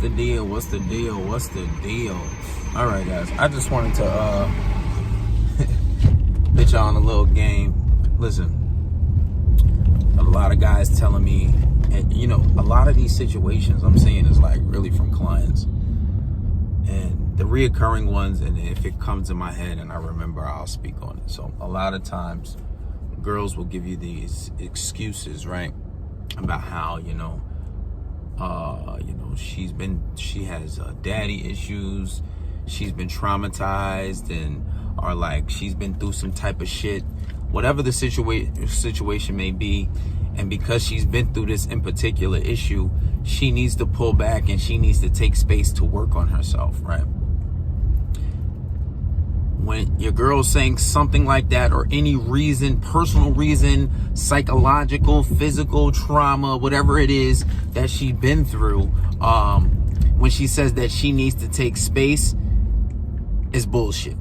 the deal? What's the deal? What's the deal? All right, guys. I just wanted to pitch on a little game. Listen, a lot of guys telling me, and you know, a lot of these situations I'm seeing is like really from clients, and the reoccurring ones. And if it comes in my head and I remember, I'll speak on it. So a lot of times, girls will give you these excuses, right, about how she has daddy issues, she's been traumatized, and or like she's been through some type of shit, whatever the situation may be. And because she's been through this in particular issue, she needs to pull back and she needs to take space to work on herself, right? When your girl's saying something like that, or any reason, personal reason, psychological, physical trauma, whatever it is that she's been through, when she says that she needs to take space, is bullshit.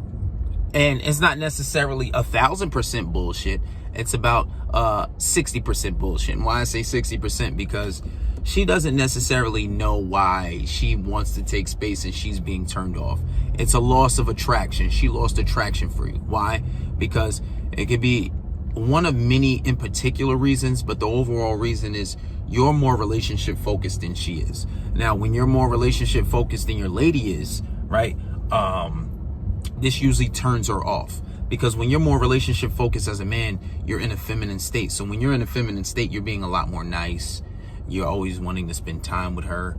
And it's not necessarily 1,000% bullshit. It's about 60% bullshit. And why I say 60%? Because she doesn't necessarily know why she wants to take space and she's being turned off. It's a loss of attraction. She lost attraction for you. Why? Because it could be one of many in particular reasons, but the overall reason is you're more relationship focused than she is. Now, when you're more relationship focused than your lady is, right? This usually turns her off. Because when you're more relationship focused as a man, you're in a feminine state. So when you're in a feminine state, you're being a lot more nice. You're always wanting to spend time with her.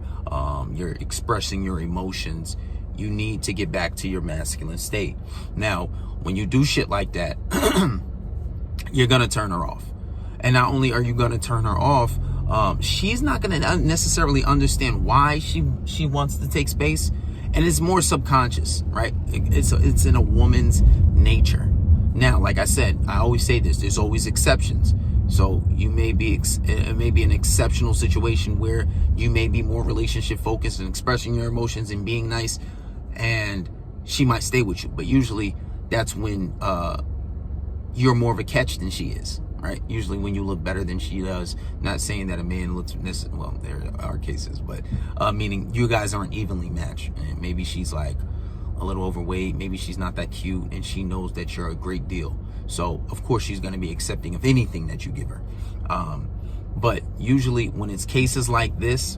You're expressing your emotions. You need to get back to your masculine state. Now, when you do shit like that, you're going to turn her off. And not only are you going to turn her off, she's not going to necessarily understand why she wants to take space. And it's more subconscious, right? It's in a woman's nature. Now, like I said, I always say this, there's always exceptions. So you may be, it may be an exceptional situation where you may be more relationship focused and expressing your emotions and being nice, and she might stay with you. But usually that's when you're more of a catch than she is, right? Usually when you look better than she does. Not saying that a man looks, well, there are cases, but meaning you guys aren't evenly matched. And maybe she's like a little overweight, maybe she's not that cute, and she knows that you're a great deal. So of course she's going to be accepting of anything that you give her. But usually when it's cases like this,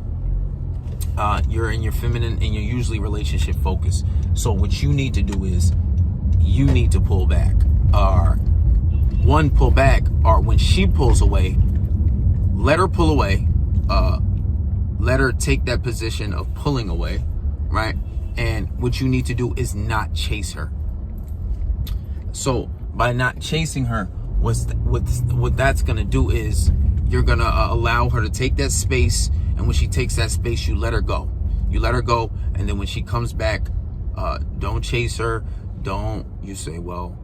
you're in your feminine and you're usually relationship focused. So what you need to do is you need to pull back. Pull back, or when she pulls away, let her pull away. Let her take that position of pulling away, right? And what you need to do is not chase her. So by not chasing her, what that's gonna do is you're gonna allow her to take that space. And when she takes that space, you let her go. You let her go, and then when she comes back, don't chase her. You say, well,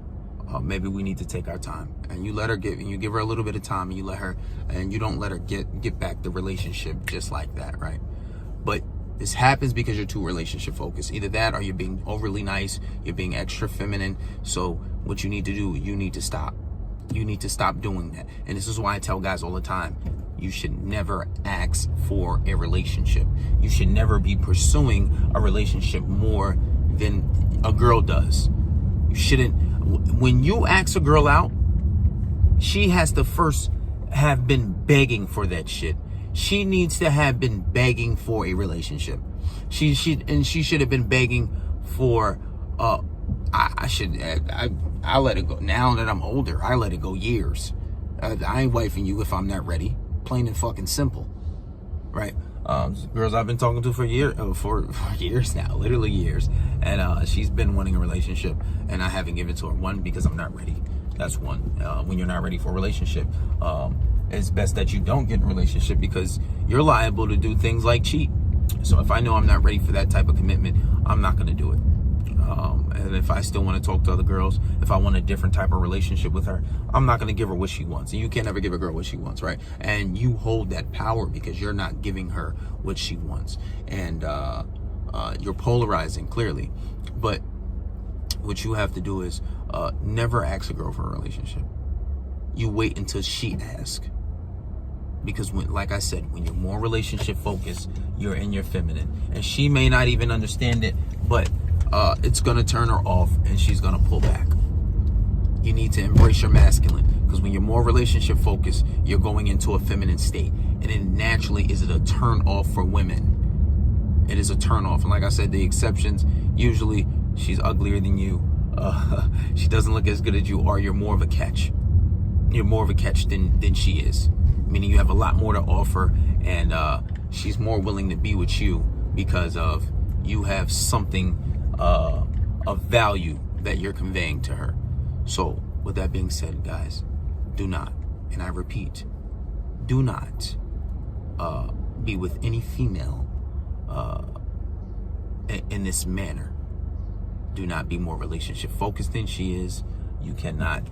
maybe we need to take our time, and you let her you give her a little bit of time, and you let her, and you don't let her get back the relationship just like that, right? But this happens because you're too relationship focused. Either that, or you're being overly nice, you're being extra feminine. So what you need to do, you need to stop. You need to stop doing that. And this is why I tell guys all the time, you should never ask for a relationship. You should never be pursuing a relationship more than a girl does. You shouldn't. When you ask a girl out, she has to first have been begging for that shit. She needs to have been begging for a relationship. She should have been begging for. I let it go. Now that I'm older, I let it go years. I ain't wifing you if I'm not ready. Plain and fucking simple, right? Girls I've been talking to for years now, literally years, and she's been wanting a relationship, and I haven't given it to her. One, because I'm not ready. That's one. When you're not ready for a relationship, it's best that you don't get in a relationship, because you're liable to do things like cheat. So if I know I'm not ready for that type of commitment, I'm not going to do it. And if I still want to talk to other girls, if I want a different type of relationship with her, I'm not going to give her what she wants. And you can't ever give a girl what she wants, right? And you hold that power because you're not giving her what she wants. And you're polarizing, clearly. But what you have to do is never ask a girl for a relationship. You wait until she asks. Because when, like I said, when you're more relationship focused, you're in your feminine. And she may not even understand it, but it's gonna turn her off and she's gonna pull back. You need to embrace your masculine, because when you're more relationship focused, you're going into a feminine state. And it naturally is a turn off for women. It is a turn off. And like I said, the exceptions, usually she's uglier than you. She doesn't look as good as you, or you're more of a catch. You're more of a catch than she is. Meaning you have a lot more to offer, and she's more willing to be with you because of you have something of value that you're conveying to her. So with that being said, guys, do not, and I repeat, do not be with any female in this manner. Do not be more relationship focused than she is. You cannot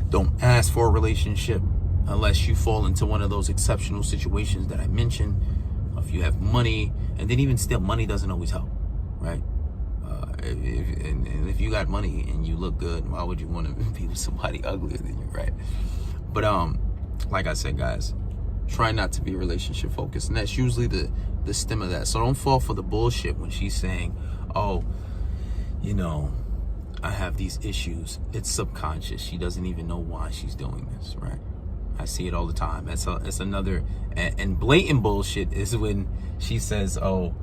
don't ask for a relationship unless you fall into one of those exceptional situations that I mentioned. If you have money, and then even still, money doesn't always help, right? If you got money and you look good, why would you want to be with somebody uglier than you, right? But like I said, guys, try not to be relationship focused, and that's usually the stem of that. So don't fall for the bullshit when she's saying, oh, you know, I have these issues. It's subconscious. She doesn't even know why she's doing this, right? I see it all the time. It's another, and blatant bullshit is when she says, oh,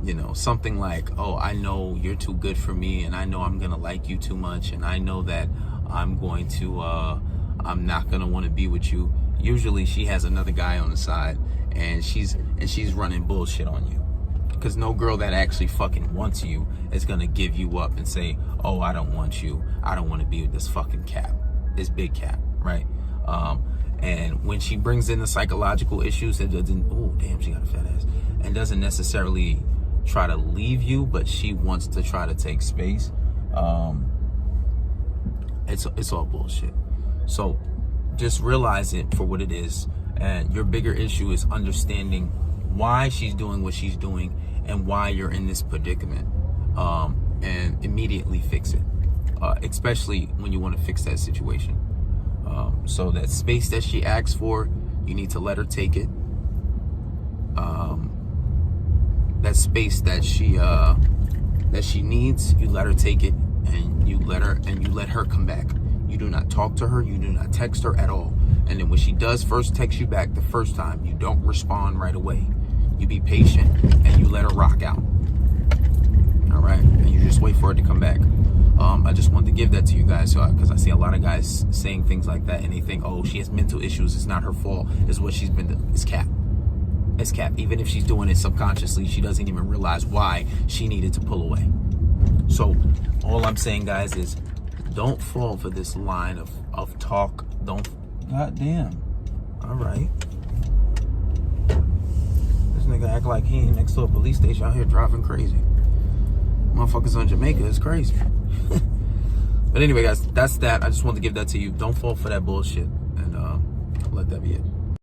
you know, something like, oh, I know you're too good for me, and I know I'm gonna like you too much, and I know that I'm not gonna want to be with you. Usually she has another guy on the side, and she's running bullshit on you, because no girl that actually fucking wants you is gonna give you up and say, oh, I don't want you, I don't want to be with this fucking cap, this big cap, right? And when she brings in the psychological issues, it doesn't, oh damn, she got a fat ass, and doesn't necessarily try to leave you, but she wants to try to take space. It's all bullshit. So just realize it for what it is, and your bigger issue is understanding why she's doing what she's doing and why you're in this predicament, and immediately fix it, especially when you want to fix that situation. So that space that she asks for, you need to let her take it. That space that she needs, you let her take it, and you let her come back. You do not talk to her, you do not text her at all. And then when she does first text you back the first time, you don't respond right away. You be patient and you let her rock out. All right, and you just wait for it to come back. I just wanted to give that to you guys, because I see a lot of guys saying things like that, and they think, oh, she has mental issues, it's not her fault, it's what she's been doing. It's cap. It's cap. Even if she's doing it subconsciously, she doesn't even realize why she needed to pull away. So all I'm saying, guys, is don't fall for this line of talk. Don't. Goddamn. All right. This nigga act like he ain't next to a police station out here driving crazy. Motherfuckers on Jamaica is crazy. But anyway, guys, that's that. I just wanted to give that to you. Don't fall for that bullshit, and let that be it.